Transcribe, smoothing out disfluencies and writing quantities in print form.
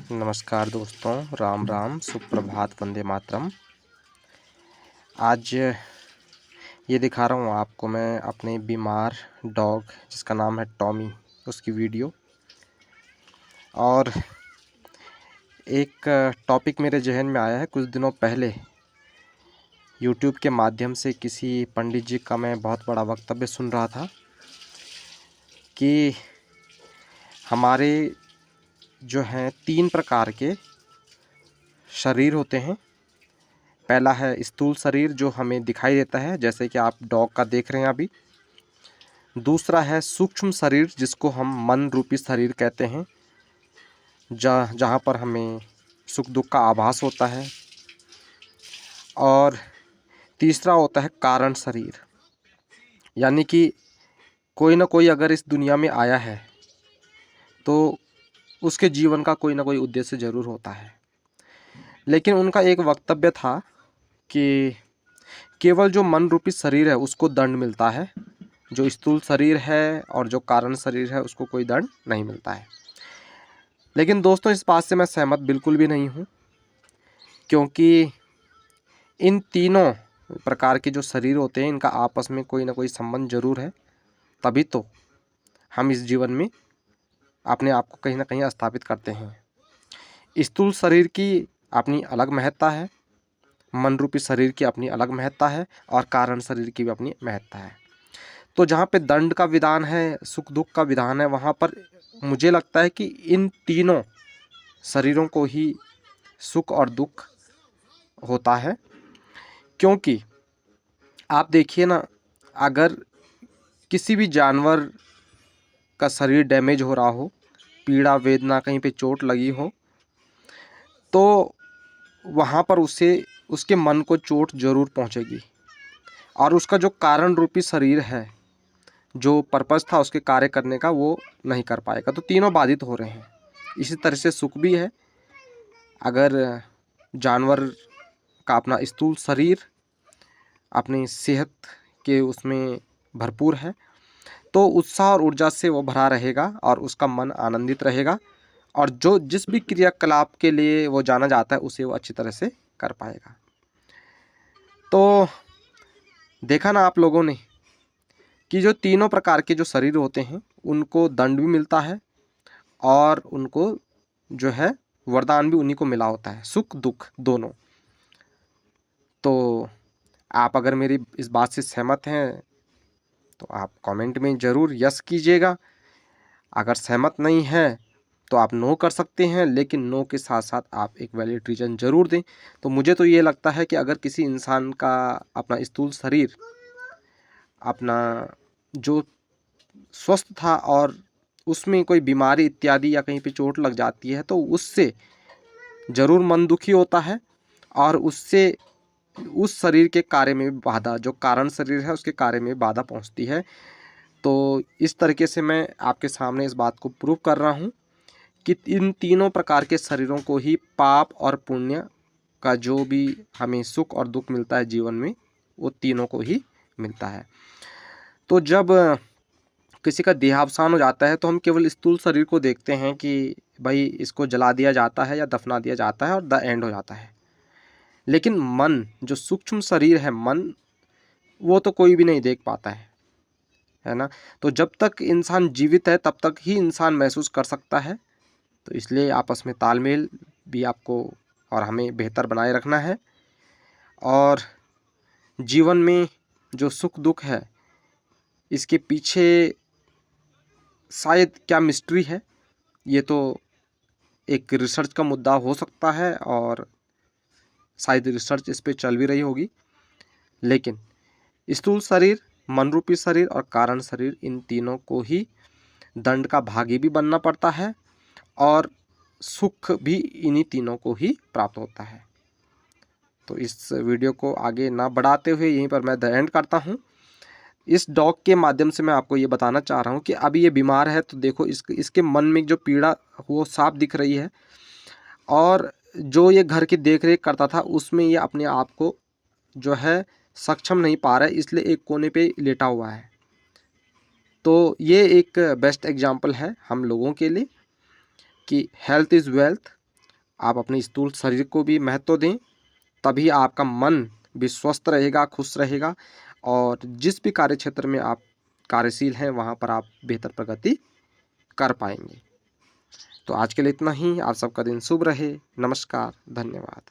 नमस्कार दोस्तों, राम राम, सुप्रभात, वंदे मातरम। आज ये दिखा रहा हूँ आपको मैं अपने बीमार डॉग जिसका नाम है टॉमी, उसकी वीडियो। और एक टॉपिक मेरे जहन में आया है। कुछ दिनों पहले यूट्यूब के माध्यम से किसी पंडित जी का मैं बहुत बड़ा वक्तव्य सुन रहा था कि हमारे जो हैं 3 प्रकार के शरीर होते हैं। पहला है स्थूल शरीर, जो हमें दिखाई देता है, जैसे कि आप डॉग का देख रहे हैं अभी। दूसरा है सूक्ष्म शरीर, जिसको हम मन रूपी शरीर कहते हैं, जहाँ पर हमें सुख दुख का आभास होता है। और तीसरा होता है कारण शरीर, यानी कि कोई ना कोई अगर इस दुनिया में आया है तो उसके जीवन का कोई ना कोई उद्देश्य ज़रूर होता है। लेकिन उनका एक वक्तव्य था कि केवल जो मन रूपी शरीर है उसको दंड मिलता है, जो स्थूल शरीर है और जो कारण शरीर है उसको कोई दंड नहीं मिलता है। लेकिन दोस्तों, इस बात से मैं सहमत बिल्कुल भी नहीं हूँ, क्योंकि इन तीनों प्रकार के जो शरीर होते हैं इनका आपस में कोई ना कोई संबंध जरूर है, तभी तो हम इस जीवन में अपने आप को कहीं ना कहीं स्थापित करते हैं। स्थूल शरीर की अपनी अलग महत्ता है, मन रूपी शरीर की अपनी अलग महत्ता है, और कारण शरीर की भी अपनी महत्ता है। तो जहाँ पे दंड का विधान है, सुख दुख का विधान है, वहाँ पर मुझे लगता है कि इन तीनों शरीरों को ही सुख और दुख होता है। क्योंकि आप देखिए ना, अगर किसी भी जानवर का शरीर डैमेज हो रहा हो, पीड़ा वेदना, कहीं पे चोट लगी हो, तो वहाँ पर उसे उसके मन को चोट ज़रूर पहुँचेगी, और उसका जो कारण रूपी शरीर है, जो पर्पज़ था उसके कार्य करने का, वो नहीं कर पाएगा। तो तीनों बाधित हो रहे हैं। इसी तरह से सुख भी है। अगर जानवर का अपना स्थूल शरीर अपनी सेहत के उसमें भरपूर है, तो उत्साह और ऊर्जा से वो भरा रहेगा और उसका मन आनंदित रहेगा, और जो जिस भी क्रियाकलाप के लिए वो जाना जाता है उसे वो अच्छी तरह से कर पाएगा। तो देखा ना आप लोगों ने कि जो तीनों प्रकार के जो शरीर होते हैं उनको दंड भी मिलता है, और उनको जो है वरदान भी उन्हीं को मिला होता है, सुख दुख दोनों। तो आप अगर मेरी इस बात से सहमत हैं तो आप कमेंट में ज़रूर यस कीजिएगा। अगर सहमत नहीं है तो आप नो कर सकते हैं, लेकिन नो के साथ साथ आप एक वैलिड रीज़न ज़रूर दें। तो मुझे तो ये लगता है कि अगर किसी इंसान का अपना स्थूल शरीर अपना जो स्वस्थ था और उसमें कोई बीमारी इत्यादि या कहीं पे चोट लग जाती है, तो उससे ज़रूर मन दुखी होता है, और उससे उस शरीर के कार्य में भी बाधा, जो कारण शरीर है उसके कार्य में बाधा पहुंचती है। तो इस तरीके से मैं आपके सामने इस बात को प्रूव कर रहा हूं कि इन तीनों प्रकार के शरीरों को ही पाप और पुण्य का जो भी हमें सुख और दुख मिलता है जीवन में, वो तीनों को ही मिलता है। तो जब किसी का देहावसान हो जाता है तो हम केवल स्थूल शरीर को देखते हैं कि भाई इसको जला दिया जाता है या दफना दिया जाता है और द एंड हो जाता है। लेकिन मन, जो सूक्ष्म शरीर है मन, वो तो कोई भी नहीं देख पाता है ना। तो जब तक इंसान जीवित है तब तक ही इंसान महसूस कर सकता है। तो इसलिए आपस में तालमेल भी आपको और हमें बेहतर बनाए रखना है। और जीवन में जो सुख दुख है इसके पीछे शायद क्या मिस्ट्री है, ये तो एक रिसर्च का मुद्दा हो सकता है, और शायद रिसर्च इस पे चल भी रही होगी। लेकिन स्थूल शरीर, मन रूपी शरीर और कारण शरीर, इन तीनों को ही दंड का भागी भी बनना पड़ता है, और सुख भी इन्हीं तीनों को ही प्राप्त होता है। तो इस वीडियो को आगे ना बढ़ाते हुए यहीं पर मैं द एंड करता हूँ। इस डॉग के माध्यम से मैं आपको ये बताना चाह रहा हूँ कि अभी ये बीमार है, तो देखो इसके मन में जो पीड़ा वो साफ दिख रही है, और जो ये घर की देख रेख करता था उसमें ये अपने आप को जो है सक्षम नहीं पा रहा है, इसलिए एक कोने पे लेटा हुआ है। तो ये एक बेस्ट एग्जाम्पल है हम लोगों के लिए कि हेल्थ इज़ वेल्थ, आप अपने स्थूल शरीर को भी महत्व दें, तभी आपका मन भी स्वस्थ रहेगा, खुश रहेगा और जिस भी कार्य क्षेत्र में आप कार्यशील हैं वहाँ पर आप बेहतर प्रगति कर पाएंगे। तो आज के लिए इतना ही। आप सबका दिन शुभ रहे। नमस्कार, धन्यवाद।